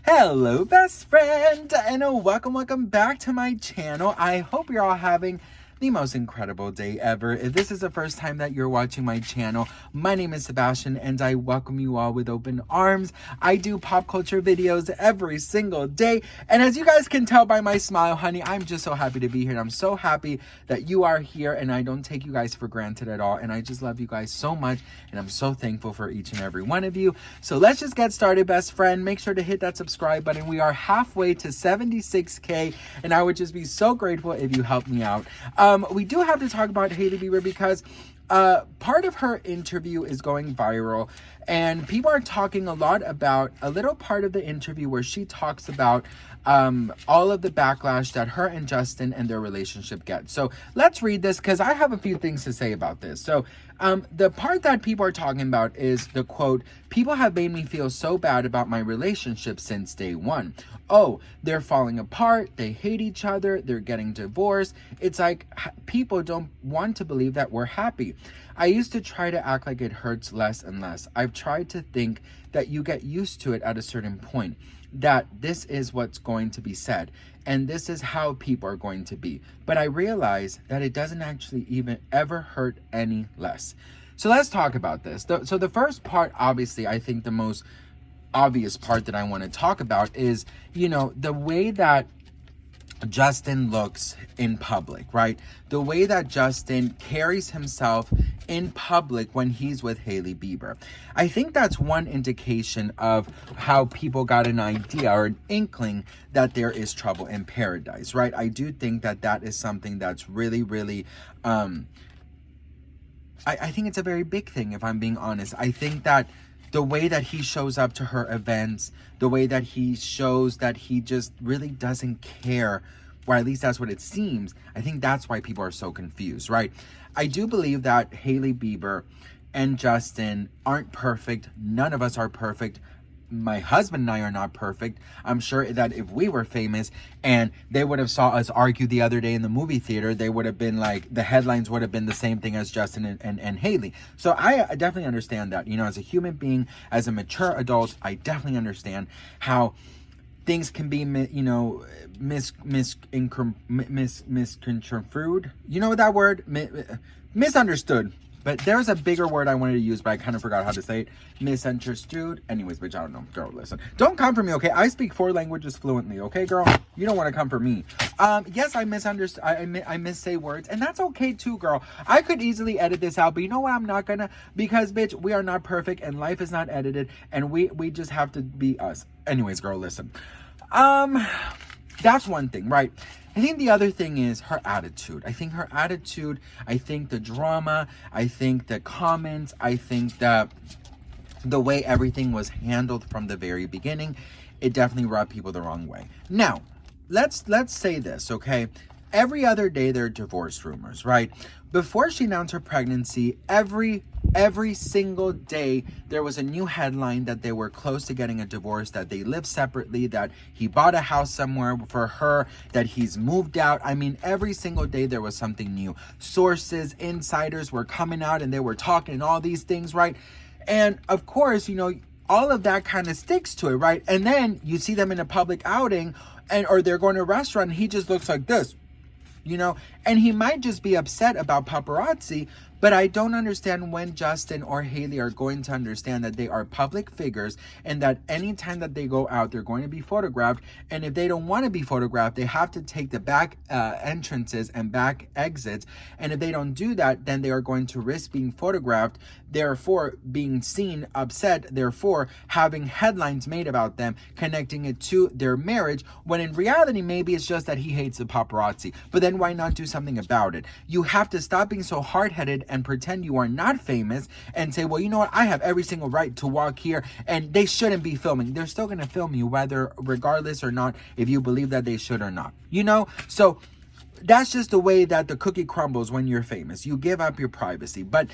Hello, best friend, and welcome back to my channel. I hope you're all having the most incredible day ever. If this is the first time that you're watching my channel, my name is Sebastian, and I welcome you all with open arms. I do pop culture videos every single day, and as you guys can tell by my smile, honey, I'm just so happy to be here, and I'm so happy that you are here, and I don't take you guys for granted at all, and I just love you guys so much, and I'm so thankful for each and every one of you. So let's just get started, best friend. Make sure to hit that subscribe button. We are halfway to 76K, and I would just be so grateful if you help me out. We do have to talk about Hailey Bieber because part of her interview is going viral, and people are talking a lot about a little part of the interview where she talks about all of the backlash that her and Justin and their relationship get. So let's read this because I have a few things to say about this. So the part that people are talking about is the quote, "People have made me feel so bad about my relationship since day one. Oh, they're falling apart. They hate each other. They're getting divorced. It's like people don't want to believe that we're happy. I used to try to act like it hurts less and less. I've tried to think that you get used to it at a certain point, that this is what's going to be said, and this is how people are going to be. But I realize that it doesn't actually even ever hurt any less." So let's talk about this. So the first part, obviously, I think the most obvious part that I want to talk about is, the way that Justin looks in public, right? The way that Justin carries himself in public when he's with Hailey Bieber. I think that's one indication of how people got an idea or an inkling that there is trouble in paradise, right? I do think that that is something that's really, really, I think it's a very big thing, if I'm being honest. I think that the way that he shows up to her events, the way that he shows that he just really doesn't care, or at least that's what it seems, I think that's why people are so confused, right? I do believe that Hailey Bieber and Justin aren't perfect. None of us are perfect. My husband and I are not perfect. I'm sure that if we were famous and they would have saw us argue the other day in the movie theater, they would have been like, the headlines would have been the same thing as Justin and Hailey. So I definitely understand that, as a human being, as a mature adult, I definitely understand how things can be, misconstrued. You know that word? Misunderstood. But there's a bigger word I wanted to use, but I kind of forgot how to say it. Misunderstood. Anyways, bitch, I don't know. Girl, listen. Don't come for me, okay? I speak 4 languages fluently, okay, girl? You don't want to come for me. Yes, I misunderstood. I missay words, and that's okay too, girl. I could easily edit this out, but you know what? I'm not gonna, because, bitch, we are not perfect, and life is not edited, and we just have to be us. Anyways, girl, listen. That's one thing, right? I think the other thing is her attitude. I think the drama, I think the comments, I think that the way everything was handled from the very beginning, it definitely rubbed people the wrong way. Now, let's say this, okay? Every other day there are divorce rumors, right? Before she announced her pregnancy, every single day there was a new headline that they were close to getting a divorce, that they live separately, that he bought a house somewhere for her, that he's moved out. I mean, every single day there was something new. Sources, insiders were coming out and they were talking and all these things, right? And of course, all of that kind of sticks to it, right? And then you see them in a public outing or they're going to a restaurant and he just looks like this. And he might just be upset about paparazzi, but I don't understand when Justin or Hailey are going to understand that they are public figures and that anytime that they go out, they're going to be photographed. And if they don't want to be photographed, they have to take the back entrances and back exits. And if they don't do that, then they are going to risk being photographed, therefore being seen upset, therefore having headlines made about them, connecting it to their marriage, when in reality, maybe it's just that he hates the paparazzi. But then why not do something about it? You have to stop being so hard-headed and pretend you are not famous and say, well, you know what? I have every single right to walk here and they shouldn't be filming. They're still going to film you regardless or not, if you believe that they should or not, So that's just the way that the cookie crumbles when you're famous. You give up your privacy, but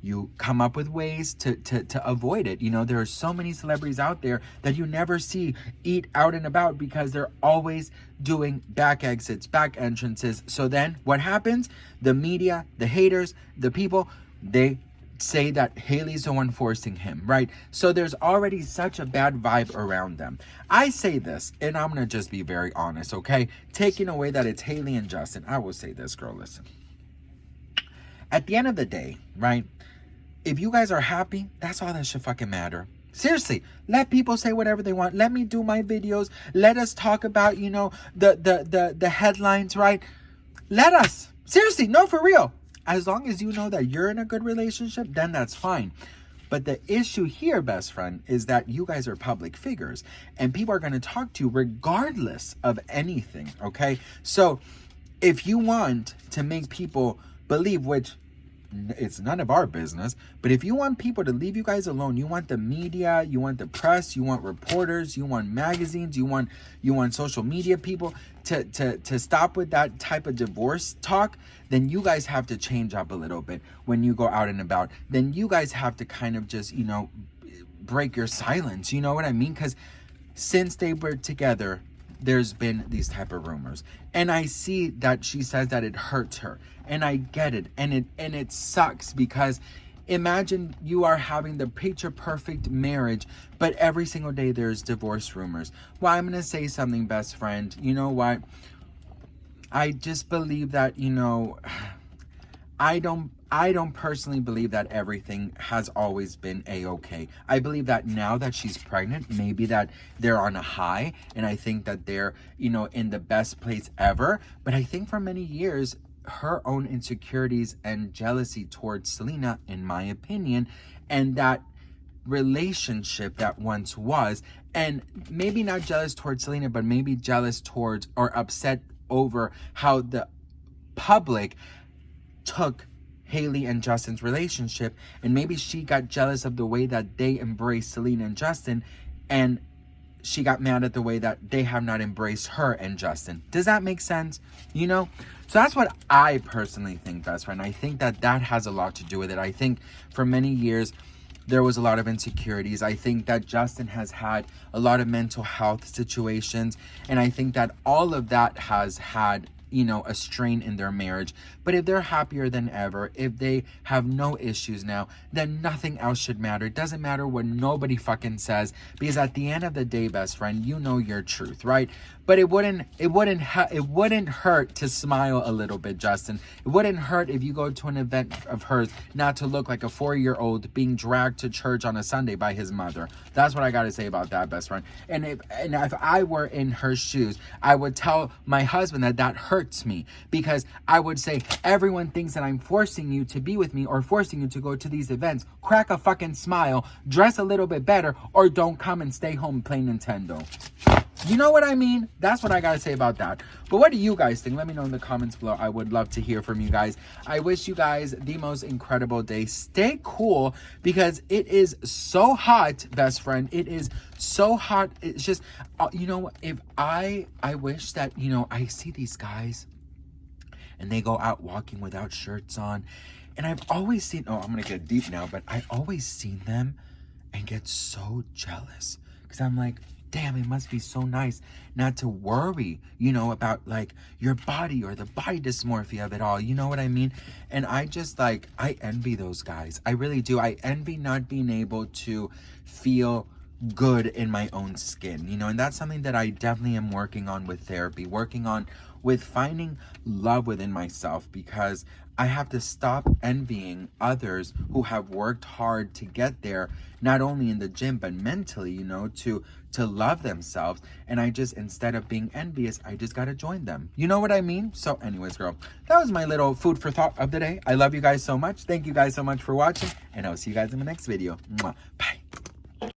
you come up with ways to avoid it. There are so many celebrities out there that you never see eat out and about because they're always doing back exits, back entrances. So then what happens? The media, the haters, the people, they say that Hailey's the one forcing him, right? So there's already such a bad vibe around them. I say this, and I'm gonna just be very honest, okay? Taking away that it's Hailey and Justin, I will say this, girl, listen. At the end of the day, right? If you guys are happy, that's all that should fucking matter. Seriously, let people say whatever they want. Let me do my videos. Let us talk about, you know, the headlines, right? Let us. Seriously, no, for real. As long as you know that you're in a good relationship, then that's fine. But the issue here, best friend, is that you guys are public figures and people are going to talk to you regardless of anything, okay? So if you want to make people believe, which it's none of our business, but if you want people to leave you guys alone, you want the media, you want the press, you want reporters, you want magazines, you want social media people to stop with that type of divorce talk, then you guys have to change up a little bit when you go out and about. Then you guys have to kind of just, you know, break your silence, you know what I mean? Because since they were together, there's been these type of rumors, and I see that she says that it hurts her, and I get it, and it sucks, because imagine you are having the picture perfect marriage, but every single day there's divorce rumors. Well, I'm gonna say something, best friend. You know what? I just believe that, you know, I don't personally believe that everything has always been a-okay. I believe that now that she's pregnant, maybe that they're on a high, and I think that they're, you know, in the best place ever. But I think for many years, her own insecurities and jealousy towards Selena, in my opinion, and that relationship that once was, and maybe not jealous towards Selena, but maybe jealous towards or upset over how the public took Hailey and Justin's relationship, and maybe she got jealous of the way that they embraced Selena and Justin, and she got mad at the way that they have not embraced her and Justin. Does that make sense? You know? So that's what I personally think, best friend. I think that that has a lot to do with it. I think for many years, there was a lot of insecurities. I think that Justin has had a lot of mental health situations, and I think that all of that has had, you know, a strain in their marriage. But if they're happier than ever, if they have no issues now, then nothing else should matter. It doesn't matter what nobody fucking says, because at the end of the day, best friend, you know your truth, right? But it wouldn't hurt to smile a little bit, Justin. It wouldn't hurt if you go to an event of hers not to look like a 4-year-old being dragged to church on a Sunday by his mother. That's what I got to say about that, best friend. And if I were in her shoes, I would tell my husband that hurts me, because I would say, everyone thinks that I'm forcing you to be with me or forcing you to go to these events. Crack a fucking smile, dress a little bit better, or don't come and stay home and play Nintendo. You know what I mean? That's what I gotta say about that. But what do you guys think? Let me know in the comments below. I would love to hear from you guys. I wish you guys the most incredible day. Stay cool, because it is so hot, best friend. It is so hot. It's just, you know, if I wish that, you know, I see these guys and they go out walking without shirts on, and I've always seen, oh, I'm gonna get deep now, but I always seen them and get so jealous, because I'm like, damn, it must be so nice not to worry, you know, about like your body or the body dysmorphia of it all. You know what I mean? And I just like, I envy those guys. I really do. I envy not being able to feel good in my own skin, you know, and that's something that I definitely am working on with therapy, working on with finding love within myself, because I have to stop envying others who have worked hard to get there, not only in the gym, but mentally, you know, to love themselves. And I just, instead of being envious, I just got to join them. You know what I mean? So anyways, girl, that was my little food for thought of the day. I love you guys so much. Thank you guys so much for watching, and I'll see you guys in the next video. Mwah. Bye.